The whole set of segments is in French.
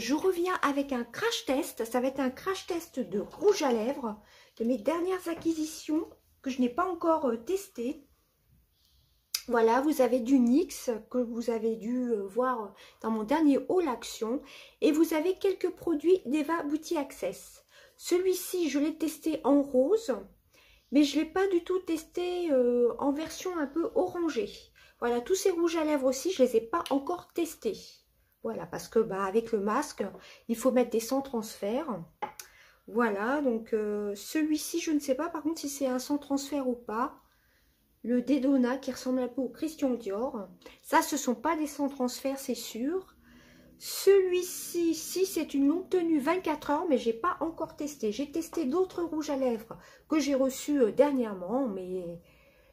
je reviens avec un crash test. Ça va être un crash test de rouge à lèvres, de mes dernières acquisitions que je n'ai pas encore testé. Voilà, vous avez du NYX que vous avez dû voir dans mon dernier haul action. Et vous avez quelques produits d'Eva Beauty Access. Celui-ci, je l'ai testé en rose, mais je ne l'ai pas du tout testé en version un peu orangée. Voilà, tous ces rouges à lèvres aussi, je ne les ai pas encore testés. Voilà, parce que avec le masque, il faut mettre des sans transfert. Voilà, donc celui-ci, je ne sais pas par contre si c'est un sans transfert ou pas. Le Dedona qui ressemble un peu au Christian Dior. Ça, ce ne sont pas des sans transfert, c'est sûr. Celui-ci, si c'est une longue tenue 24 heures, mais j'ai pas encore testé. J'ai testé d'autres rouges à lèvres que j'ai reçus dernièrement, mais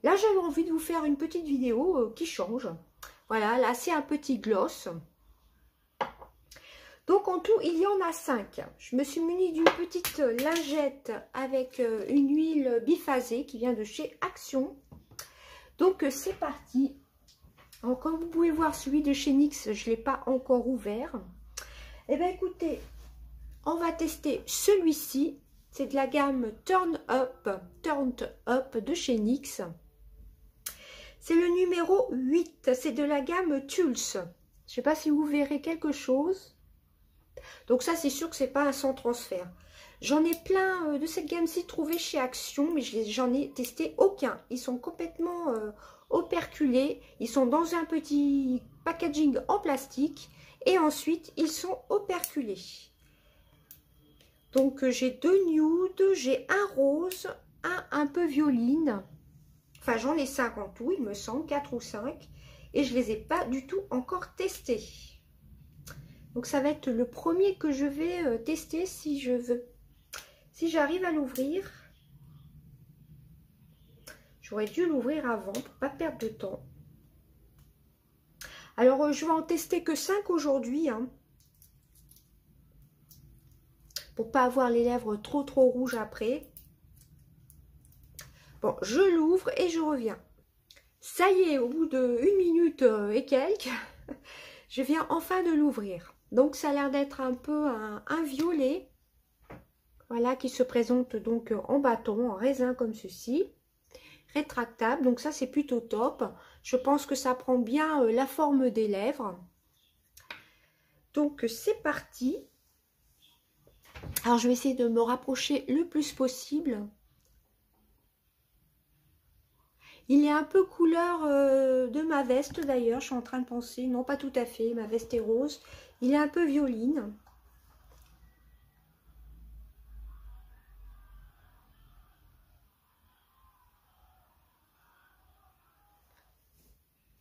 là, j'avais envie de vous faire une petite vidéo qui change. Voilà, là, c'est un petit gloss. Donc en tout, il y en a 5. Je me suis munie d'une petite lingette avec une huile biphasée qui vient de chez Action. Donc c'est parti. Alors, comme vous pouvez voir, celui de chez NYX, je ne l'ai pas encore ouvert. Eh bien écoutez, on va tester celui-ci. C'est de la gamme Turned Up de chez NYX. C'est le numéro 8. C'est de la gamme Tulse. Je ne sais pas si vous verrez quelque chose. Donc ça, c'est sûr que c'est pas un sans transfert. J'en ai plein de cette gamme-ci trouvée chez Action, mais j'en ai testé aucun. Ils sont complètement operculés. Ils sont dans un petit packaging en plastique. Et ensuite, ils sont operculés. Donc j'ai 2 nudes, j'ai un rose, un peu violine. Enfin, j'en ai 5 en tout, il me semble, 4 ou 5. Et je ne les ai pas du tout encore testés. Donc ça va être le premier que je vais tester si je veux. Si j'arrive à l'ouvrir, j'aurais dû l'ouvrir avant pour ne pas perdre de temps. Alors je vais en tester que 5 aujourd'hui. Hein, pour pas avoir les lèvres trop rouges après. Bon, je l'ouvre et je reviens. Ça y est, au bout de 1 minute et quelques, je viens enfin de l'ouvrir. Donc ça a l'air d'être un peu un violet. Voilà, qui se présente donc en bâton, en raisin comme ceci. Rétractable, donc ça c'est plutôt top. Je pense que ça prend bien la forme des lèvres. Donc c'est parti. Alors je vais essayer de me rapprocher le plus possible. Il est un peu couleur de ma veste d'ailleurs, je suis en train de penser. Non, pas tout à fait, ma veste est rose. Il est un peu violine.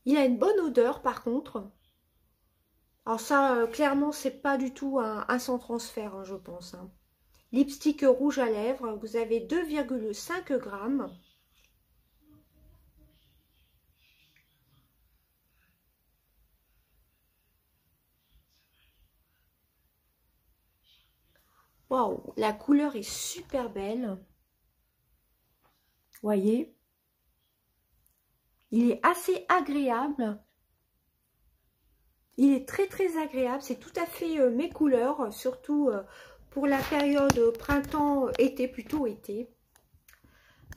Il a une bonne odeur par contre. Alors ça, clairement, c'est pas du tout un sans transfert, hein, je pense. Hein. Lipstick rouge à lèvres, vous avez 2,5 grammes. Waouh, la couleur est super belle. Voyez, il est assez agréable. Il est très agréable. C'est tout à fait mes couleurs, surtout pour la période printemps-été, plutôt été.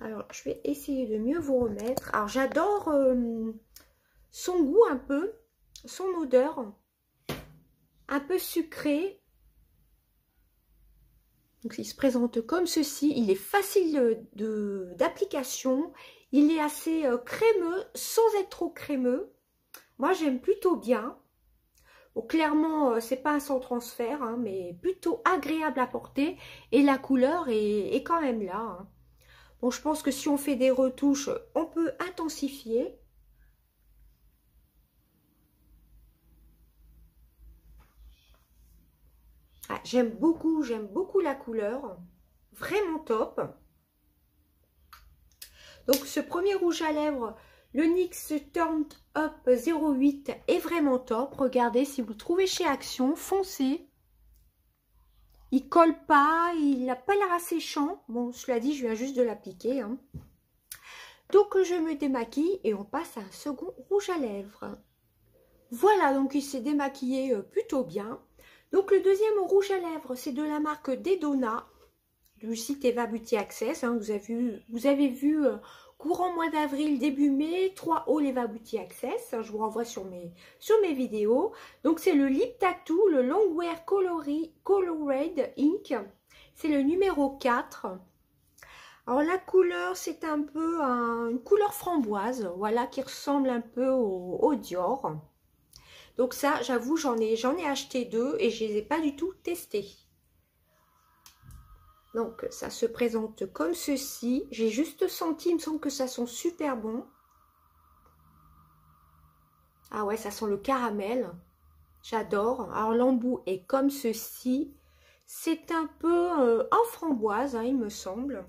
Alors, je vais essayer de mieux vous remettre. Alors, j'adore son goût un peu, son odeur, un peu sucré. Donc, il se présente comme ceci. Il est facile d'application. Il est assez crémeux, sans être trop crémeux. Moi, j'aime plutôt bien. Bon, clairement, c'est pas un sans transfert, hein, mais plutôt agréable à porter. Et la couleur est quand même là. Hein. Bon, je pense que si on fait des retouches, on peut intensifier. Ah, j'aime beaucoup la couleur. Vraiment top. Donc, ce premier rouge à lèvres, le NYX Turned Up 08 est vraiment top. Regardez, si vous le trouvez chez Action, foncez. Il colle pas, il n'a pas l'air asséchant. Bon, cela dit, je viens juste de l'appliquer. Hein. Donc, je me démaquille et on passe à un second rouge à lèvres. Voilà, donc il s'est démaquillé plutôt bien. Donc le deuxième rouge à lèvres, c'est de la marque Dedona, du site Eva Beauty Access. Hein, vous avez vu courant mois d'avril, début mai, 3 hauls Eva Beauty Access. Je vous renvoie sur mes vidéos. Donc c'est le Lip Tattoo, le Longwear Colored Ink. C'est le numéro 4. Alors la couleur, c'est un peu une couleur framboise, voilà, qui ressemble un peu au Dior. Donc ça, j'avoue, j'en ai acheté 2 et je les ai pas du tout testés. Donc ça se présente comme ceci. J'ai juste senti, il me semble que ça sent super bon. Ah ouais, ça sent le caramel. J'adore. Alors l'embout est comme ceci. C'est un peu en framboise, hein, il me semble.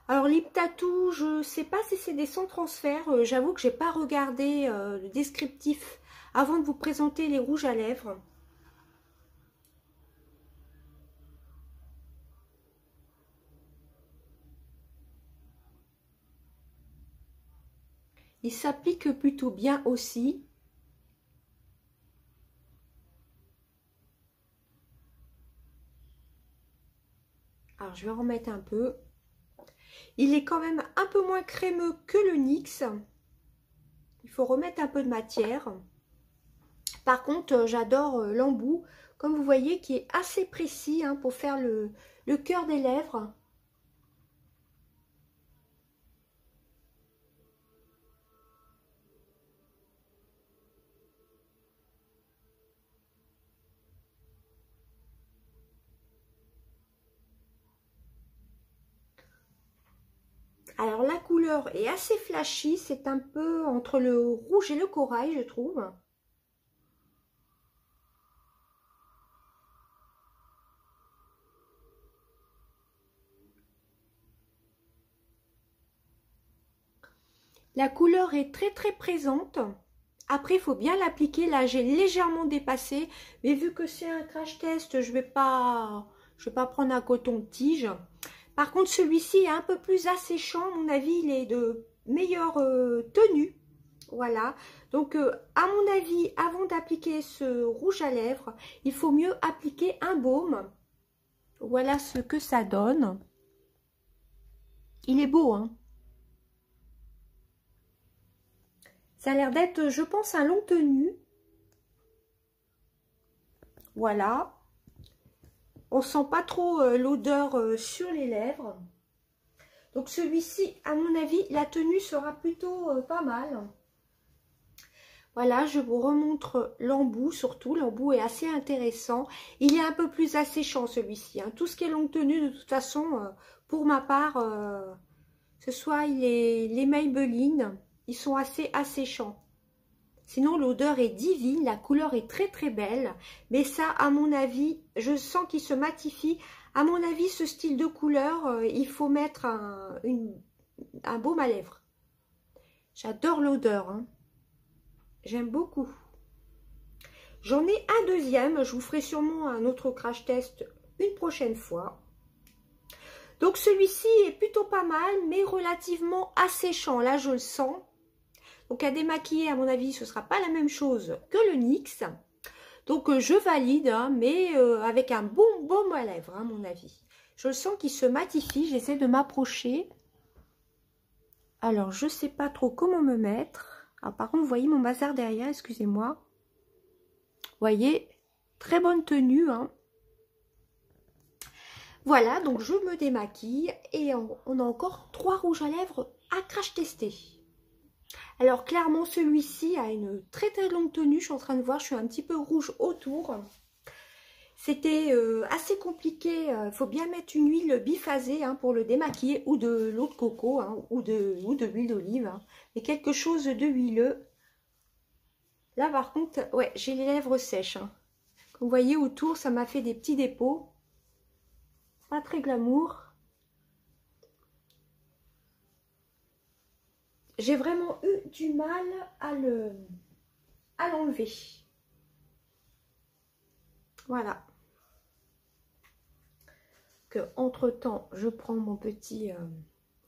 Alors Lip Tattoo, je ne sais pas si c'est des sans transfert. J'avoue que j'ai pas regardé le descriptif avant de vous présenter les rouges à lèvres. Il s'applique plutôt bien aussi. Alors je vais en remettre un peu. Il est quand même un peu moins crémeux que le NYX. Il faut remettre un peu de matière. Par contre, j'adore l'embout, comme vous voyez, qui est assez précis hein, pour faire le cœur des lèvres. Alors la couleur est assez flashy, c'est un peu entre le rouge et le corail, je trouve. La couleur est très très présente. Après, il faut bien l'appliquer. Là, j'ai légèrement dépassé. Mais vu que c'est un crash test, je vais pas prendre un coton-tige. Par contre, celui-ci est un peu plus asséchant. À mon avis, il est de meilleure tenue. Voilà. Donc, à mon avis, avant d'appliquer ce rouge à lèvres, il faut mieux appliquer un baume. Voilà ce que ça donne. Il est beau, hein. Ça a l'air d'être, je pense, un long tenue. Voilà. On sent pas trop l'odeur sur les lèvres. Donc celui-ci, à mon avis, la tenue sera plutôt pas mal. Voilà, je vous remontre l'embout surtout. L'embout est assez intéressant. Il est un peu plus asséchant celui-ci. Hein. Tout ce qui est longue tenue, de toute façon, pour ma part, ce soit les Maybelline, ils sont assez asséchants. Sinon, l'odeur est divine, la couleur est très très belle. Mais ça, à mon avis, je sens qu'il se matifie. À mon avis, ce style de couleur, il faut mettre un baume à lèvres. J'adore l'odeur. Hein. J'aime beaucoup. J'en ai un deuxième. Je vous ferai sûrement un autre crash test une prochaine fois. Donc, celui-ci est plutôt pas mal, mais relativement asséchant. Là, je le sens. Donc à démaquiller, à mon avis, ce ne sera pas la même chose que le NYX. Donc je valide, hein, mais avec un bon baume à lèvres, hein, à mon avis. Je le sens qu'il se matifie, j'essaie de m'approcher. Alors je ne sais pas trop comment me mettre. Alors, par contre, vous voyez mon bazar derrière, excusez-moi. Vous voyez, très bonne tenue. Hein. Voilà, donc je me démaquille et on a encore 3 rouges à lèvres à crash tester. Alors clairement celui-ci a une très très longue tenue, je suis en train de voir, je suis un petit peu rouge autour. C'était assez compliqué, il faut bien mettre une huile biphasée hein, pour le démaquiller ou de l'eau de coco hein, ou de l'huile d'olive. Hein, mais quelque chose de huileux. Là par contre, ouais, j'ai les lèvres sèches. Hein. Comme vous voyez autour, ça m'a fait des petits dépôts. Pas très glamour. J'ai vraiment eu du mal à l'enlever. Voilà. Que entre temps, je prends mon petit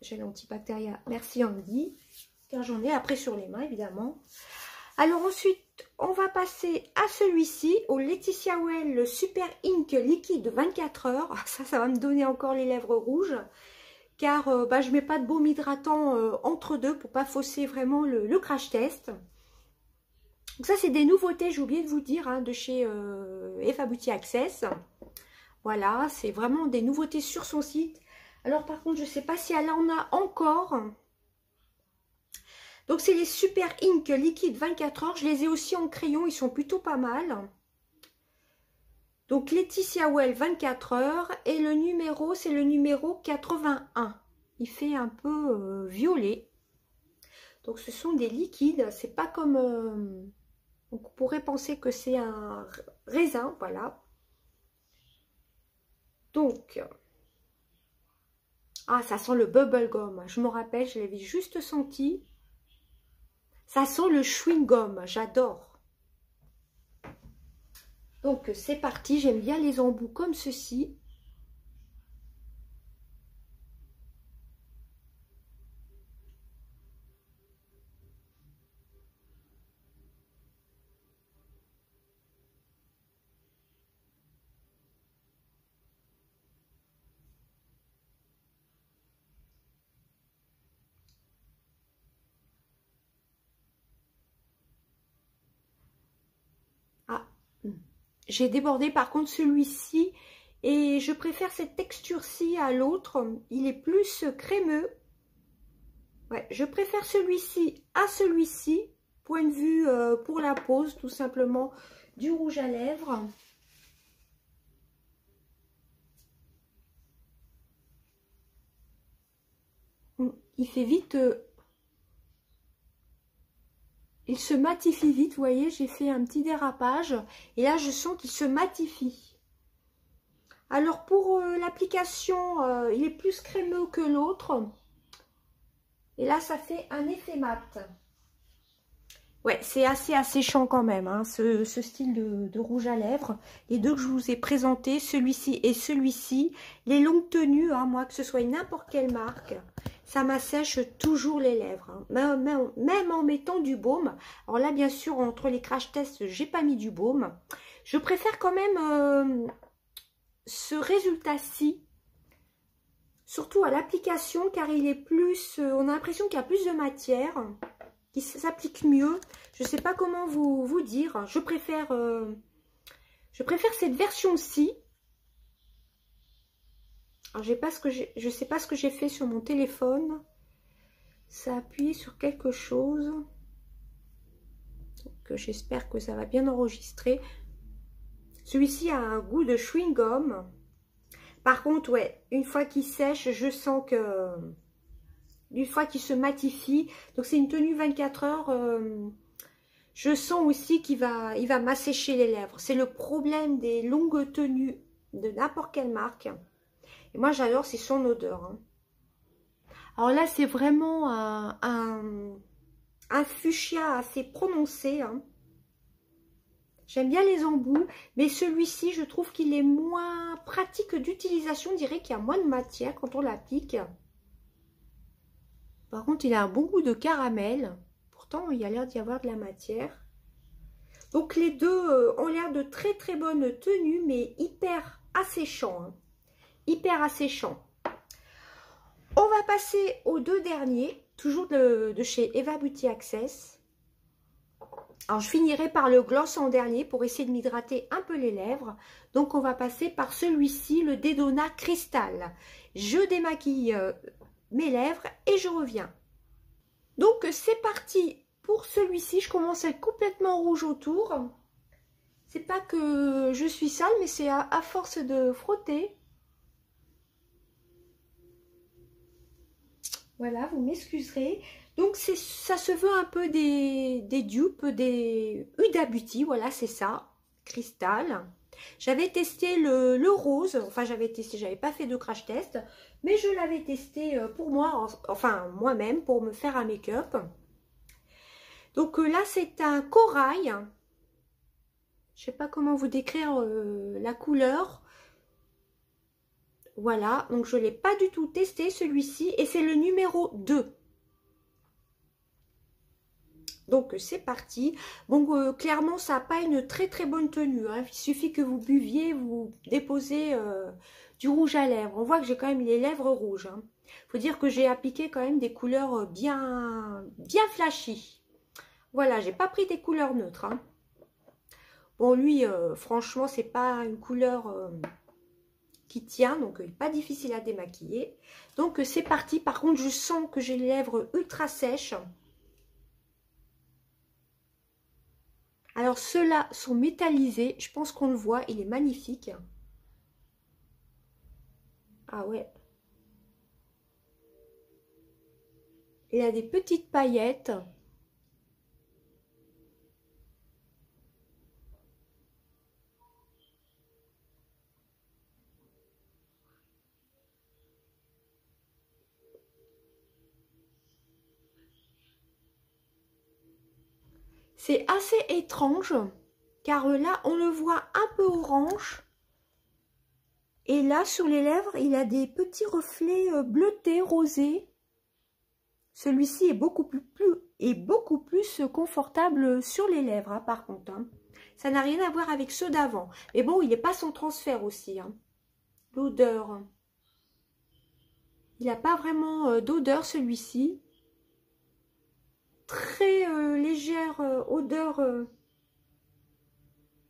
gel antibactérien. Merci Andy. Car j'en ai après sur les mains, évidemment. Alors ensuite, on va passer à celui-ci, au Laetitia Well Super Ink liquide 24 heures. Ça va me donner encore les lèvres rouges. Car je ne mets pas de baume hydratant entre deux pour pas fausser vraiment le crash test. Donc ça, c'est des nouveautés, j'ai oublié de vous dire, hein, de chez Eva Beauty Access. Voilà, c'est vraiment des nouveautés sur son site. Alors par contre, je ne sais pas si elle en a encore. Donc c'est les Super Ink liquide 24 heures. Je les ai aussi en crayon, ils sont plutôt pas mal. Donc Laetitia Well 24 heures. Et le numéro, c'est le numéro 81. Il fait un peu violet. Donc ce sont des liquides. C'est pas comme... on pourrait penser que c'est un raisin, voilà. Donc... ah, ça sent le bubble gum. Je me rappelle, je l'avais juste senti. Ça sent le chewing gum. J'adore. Donc, c'est parti. J'aime bien les embouts comme ceci. J'ai débordé par contre celui-ci et je préfère cette texture-ci à l'autre. Il est plus crémeux. Ouais, je préfère celui-ci à celui-ci. Point de vue pour la pose, tout simplement, du rouge à lèvres. Il fait vite... il se matifie vite, vous voyez, j'ai fait un petit dérapage. Et là, je sens qu'il se matifie. Alors, pour l'application, il est plus crémeux que l'autre. Et là, ça fait un effet mat. Ouais, c'est assez asséchant quand même, hein, ce style de rouge à lèvres. Les deux que je vous ai présentés, celui-ci et celui-ci. Les longues tenues, hein, moi, que ce soit n'importe quelle marque, ça m'assèche toujours les lèvres. Hein. Même en mettant du baume. Alors là, bien sûr, entre les crash tests, j'ai pas mis du baume. Je préfère quand même ce résultat-ci. Surtout à l'application, car il est plus... on a l'impression qu'il y a plus de matière, qui s'applique mieux. Je ne sais pas comment vous dire. Je préfère cette version-ci. Alors, je sais pas ce que j'ai fait sur mon téléphone. Ça a appuyé sur quelque chose. Donc, j'espère que ça va bien enregistrer. Celui-ci a un goût de chewing-gum. Par contre, ouais, une fois qu'il sèche, je sens que... une fois qu'il se matifie, donc c'est une tenue 24 heures, je sens aussi qu'il va m'assécher les lèvres. C'est le problème des longues tenues de n'importe quelle marque. Et moi, j'adore, c'est son odeur. Hein. Alors là, c'est vraiment un fuchsia assez prononcé. Hein. J'aime bien les embouts, mais celui-ci, je trouve qu'il est moins pratique d'utilisation. On dirait qu'il y a moins de matière quand on l'applique. Par contre, il a un bon goût de caramel. Pourtant, il y a l'air d'y avoir de la matière. Donc, les deux ont l'air de très très bonnes tenues, mais hyper asséchants. Hein. Hyper asséchants. On va passer aux deux derniers, toujours de chez Eva Beauty Access. Alors, je finirai par le gloss en dernier pour essayer de m'hydrater un peu les lèvres. Donc, on va passer par celui-ci, le Dedona Cristal. Je démaquille... mes lèvres et je reviens. Donc c'est parti pour celui-ci. Je commence à être complètement rouge autour. C'est pas que je suis sale, mais c'est à force de frotter. Voilà, vous m'excuserez. Donc ça se veut un peu des dupes, des Huda Beauty. Voilà, c'est ça, cristal. J'avais testé le rose, enfin j'avais pas fait de crash test, mais je l'avais testé pour moi, enfin moi-même, pour me faire un make-up. Donc là c'est un corail, je sais pas comment vous décrire la couleur. Voilà, donc je l'ai pas du tout testé celui-ci, et c'est le numéro 2. Donc c'est parti. Bon, clairement ça n'a pas une très très bonne tenue, hein. Il suffit que vous buviez, vous déposez du rouge à lèvres. On voit que j'ai quand même les lèvres rouges, hein. Faut dire que j'ai appliqué quand même des couleurs bien flashy. Voilà, j'ai pas pris des couleurs neutres, hein. Bon, lui, franchement, c'est pas une couleur qui tient, donc pas difficile à démaquiller. Donc c'est parti. Par contre, je sens que j'ai les lèvres ultra sèches. Alors ceux-là sont métallisés, je pense qu'on le voit, il est magnifique. Ah ouais. Il a des petites paillettes. C'est assez étrange, car là, on le voit un peu orange. Et là, sur les lèvres, il a des petits reflets bleutés, rosés. Celui-ci est beaucoup plus confortable sur les lèvres, hein, par contre. Hein. Ça n'a rien à voir avec ceux d'avant. Mais bon, il n'est pas sans transfert aussi. Hein. L'odeur. Il n'a pas vraiment d'odeur, celui-ci. Très légère odeur,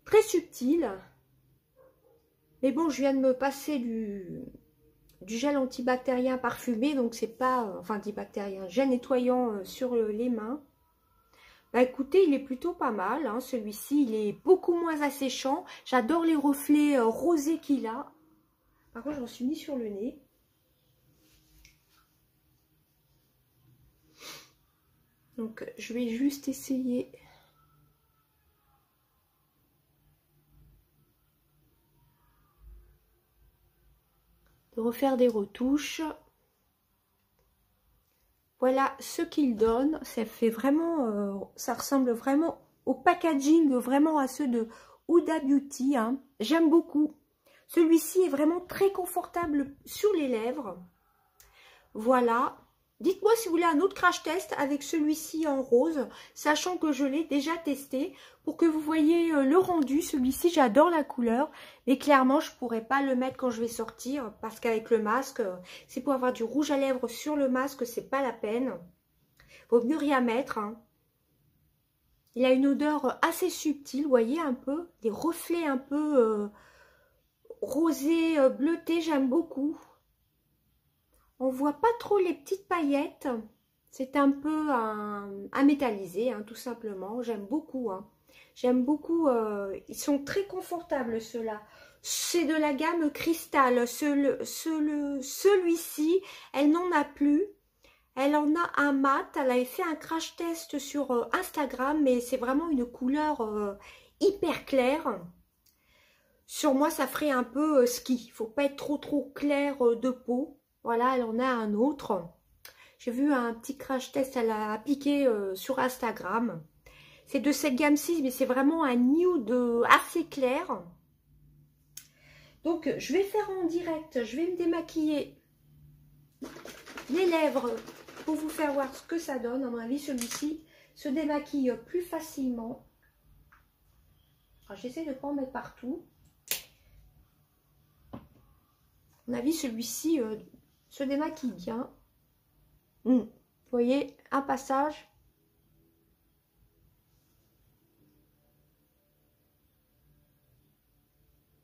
très subtile. Mais bon, je viens de me passer du gel antibactérien parfumé, donc c'est pas, enfin antibactérien, gel nettoyant sur les mains. Bah écoutez, il est plutôt pas mal, hein, celui-ci, il est beaucoup moins asséchant. J'adore les reflets rosés qu'il a. Par contre, j'en suis mis sur le nez. Donc, je vais juste essayer de refaire des retouches. Voilà ce qu'il donne. Ça fait vraiment, ça ressemble vraiment au packaging, vraiment à ceux de Huda Beauty. Hein. J'aime beaucoup. Celui-ci est vraiment très confortable sur les lèvres. Voilà. Dites-moi si vous voulez un autre crash test avec celui-ci en rose, sachant que je l'ai déjà testé, pour que vous voyez le rendu. Celui-ci, j'adore la couleur, mais clairement, je ne pourrais pas le mettre quand je vais sortir, parce qu'avec le masque, c'est pour avoir du rouge à lèvres sur le masque, c'est pas la peine. Vaut mieux rien mettre. Hein. Il a une odeur assez subtile, vous voyez un peu, des reflets un peu rosés, bleutés, j'aime beaucoup. On voit pas trop les petites paillettes. C'est un peu un métallisé, hein, tout simplement. J'aime beaucoup. Hein. J'aime beaucoup. Ils sont très confortables, ceux-là. C'est de la gamme Cristal. Celui-ci, elle n'en a plus. Elle en a un mat. Elle avait fait un crash test sur Instagram, mais c'est vraiment une couleur hyper claire. Sur moi, ça ferait un peu ski. Il ne faut pas être trop clair de peau. Voilà, elle en a un autre. J'ai vu un petit crash test, elle a appliqué sur Instagram. C'est de cette gamme-ci, mais c'est vraiment un nude assez clair. Donc, je vais faire en direct. Je vais me démaquiller les lèvres pour vous faire voir ce que ça donne. À mon avis, celui-ci se démaquille plus facilement. J'essaie de ne pas en mettre partout. À mon avis, celui-ci se démaquille bien. Vous voyez, un passage.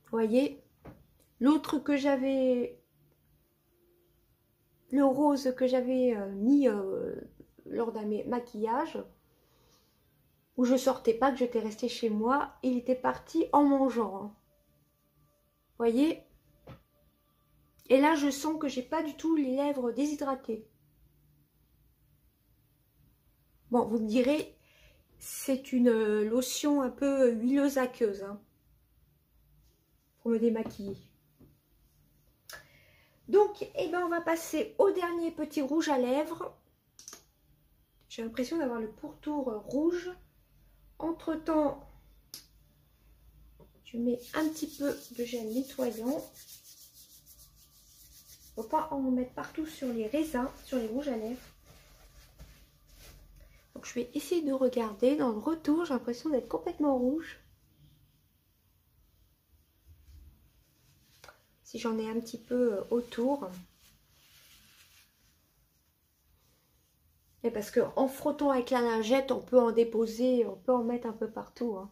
Vous voyez, l'autre que j'avais, le rose que j'avais mis lors d'un maquillage, où je sortais pas, que j'étais restée chez moi, il était parti en mangeant. Hein. Vous voyez? Et là, je sens que j'ai pas du tout les lèvres déshydratées. Bon, vous me direz, c'est une lotion un peu huileuse aqueuse, hein, pour me démaquiller. Donc, eh ben, on va passer au dernier petit rouge à lèvres. J'ai l'impression d'avoir le pourtour rouge. Entre-temps, je mets un petit peu de gel nettoyant. Il ne faut pas en mettre partout sur les raisins, sur les rouges à lèvres. Donc je vais essayer de regarder. Dans le retour, j'ai l'impression d'être complètement rouge. Si j'en ai un petit peu autour. Et parce qu'en frottant avec la lingette, on peut en déposer, on peut en mettre un peu partout. Hein.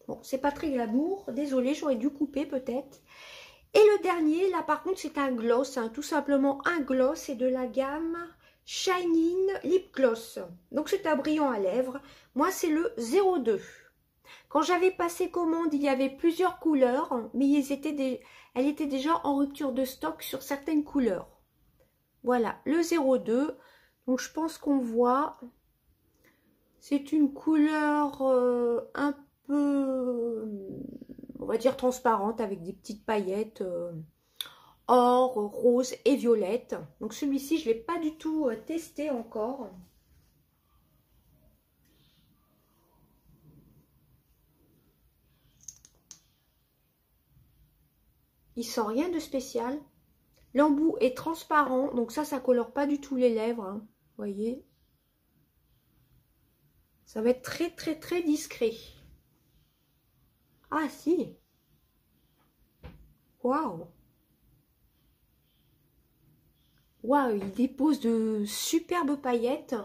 Bon, c'est pas très glamour. Désolée, j'aurais dû couper peut-être. Et le dernier, là par contre, c'est un gloss. Hein, tout simplement un gloss. C'est de la gamme Shining Lip Gloss. Donc c'est un brillant à lèvres. Moi, c'est le 02. Quand j'avais passé commande, il y avait plusieurs couleurs. Mais elle était déjà en rupture de stock sur certaines couleurs. Voilà, le 02. Donc je pense qu'on voit. C'est une couleur un peu, on va dire, transparente avec des petites paillettes or, rose et violette. Donc celui-ci, je ne l'ai pas du tout testé encore. Il sent rien de spécial. L'embout est transparent, donc ça colore pas du tout les lèvres. Hein, vous voyez. Ça va être très très très discret. Ah si. Waouh. Waouh, il dépose de superbes paillettes.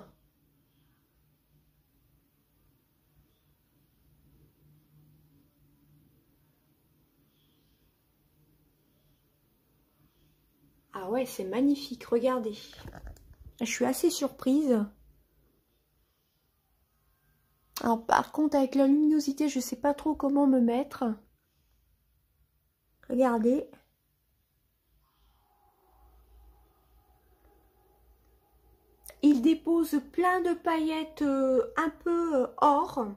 Ah ouais, c'est magnifique, regardez. Je suis assez surprise. Alors par contre, avec la luminosité, je ne sais pas trop comment me mettre. Regardez. Il dépose plein de paillettes un peu or.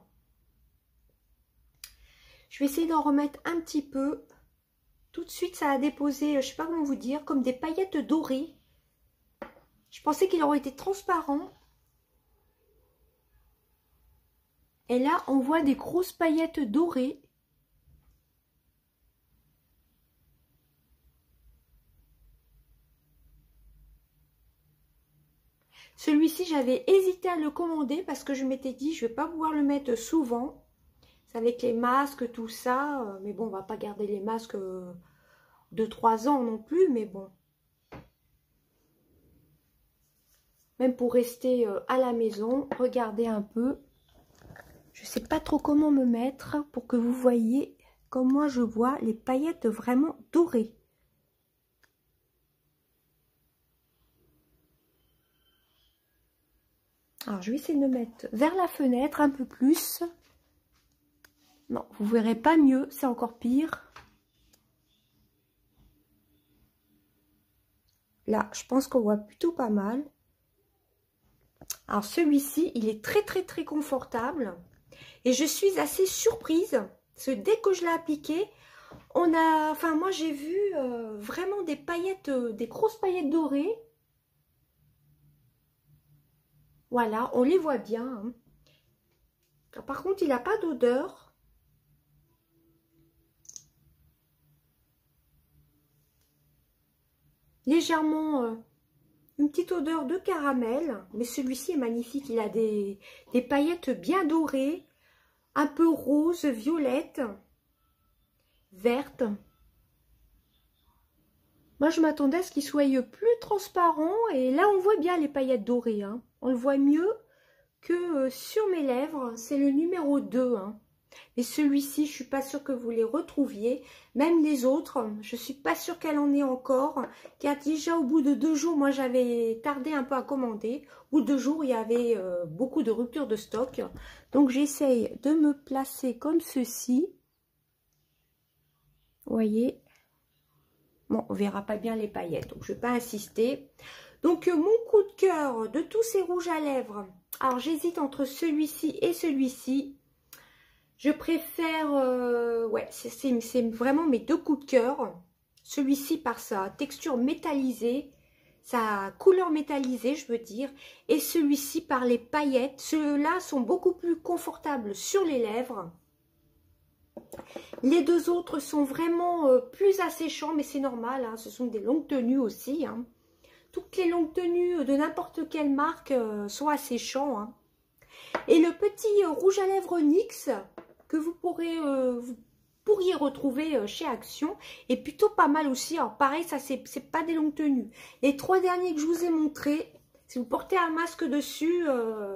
Je vais essayer d'en remettre un petit peu. Tout de suite, ça a déposé, je ne sais pas comment vous dire, comme des paillettes dorées. Je pensais qu'il aurait été transparent. Et là, on voit des grosses paillettes dorées. Celui-ci, j'avais hésité à le commander parce que je m'étais dit, je ne vais pas pouvoir le mettre souvent. C'est avec les masques, tout ça. Mais bon, on ne va pas garder les masques de 3 ans non plus, mais bon. Même pour rester à la maison, regardez un peu. Je ne sais pas trop comment me mettre pour que vous voyez comme moi je vois les paillettes vraiment dorées. Alors, je vais essayer de me mettre vers la fenêtre un peu plus. Non, vous ne verrez pas mieux, c'est encore pire. Là, je pense qu'on voit plutôt pas mal. Alors, celui-ci, il est très, très, très confortable. Et je suis assez surprise, parce que dès que je l'ai appliqué, moi, j'ai vu vraiment des paillettes, des grosses paillettes dorées. Voilà, on les voit bien. Hein. Alors, par contre, il n'a pas d'odeur. Légèrement, une petite odeur de caramel. Mais celui-ci est magnifique. Il a des paillettes bien dorées. Un peu rose, violette, verte. Moi, je m'attendais à ce qu'il soit plus transparent. Et là, on voit bien les paillettes dorées. Hein. On le voit mieux que sur mes lèvres. C'est le numéro 2. Hein. Mais celui-ci, je ne suis pas sûre que vous les retrouviez. Même les autres, je ne suis pas sûre qu'elle en ait encore. Car déjà, au bout de 2 jours, moi, j'avais tardé un peu à commander. Au bout de 2 jours, il y avait beaucoup de ruptures de stock. Donc, j'essaye de me placer comme ceci. Vous voyez. Bon, on ne verra pas bien les paillettes, donc je ne vais pas insister. Donc, mon coup de cœur de tous ces rouges à lèvres. Alors, j'hésite entre celui-ci et celui-ci. Je préfère, ouais, c'est vraiment mes 2 coups de cœur. Celui-ci par sa texture métallisée, sa couleur métallisée, je veux dire. Et celui-ci par les paillettes. Ceux-là sont beaucoup plus confortables sur les lèvres. Les 2 autres sont vraiment plus asséchants, mais c'est normal. Hein, ce sont des longues tenues aussi. Hein. toutes les longues tenues de n'importe quelle marque sont asséchants, hein. Et le petit rouge à lèvres NYX que vous pourriez retrouver chez Action est plutôt pas mal aussi. Alors pareil, ça c'est pas des longues tenues. Les 3 derniers que je vous ai montrés, si vous portez un masque dessus,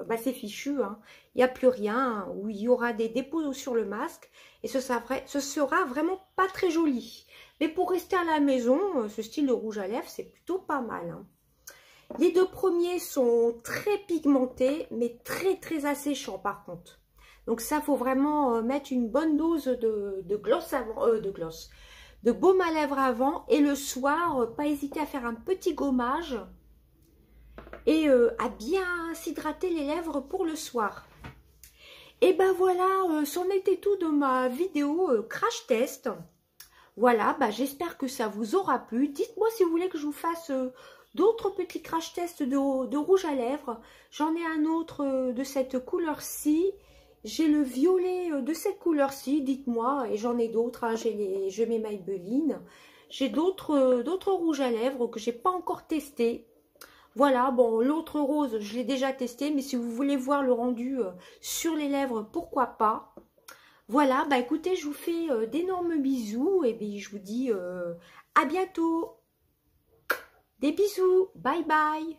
bah c'est fichu, hein. Il n'y a plus rien, ou il y aura des dépôts sur le masque et ce sera vraiment pas très joli. Mais pour rester à la maison, ce style de rouge à lèvres, c'est plutôt pas mal, hein. Les 2 premiers sont très pigmentés, mais très asséchants par contre. Donc ça, faut vraiment mettre une bonne dose de gloss avant, de baume à lèvres avant. Et le soir, pas hésiter à faire un petit gommage et à bien s'hydrater les lèvres pour le soir. Et ben voilà, c'en était tout de ma vidéo crash test. Voilà, bah j'espère que ça vous aura plu. Dites-moi si vous voulez que je vous fasse d'autres petits crash tests de rouge à lèvres. J'en ai un autre de cette couleur-ci. J'ai le violet de cette couleur-ci, dites-moi. Et j'en ai d'autres, hein. Je mets Maybelline. J'ai d'autres rouges à lèvres que j'ai pas encore testé. Voilà, bon, l'autre rose, je l'ai déjà testé. Mais si vous voulez voir le rendu sur les lèvres, pourquoi pas. Voilà, bah écoutez, je vous fais d'énormes bisous. Et puis je vous dis à bientôt. Des bisous, bye bye.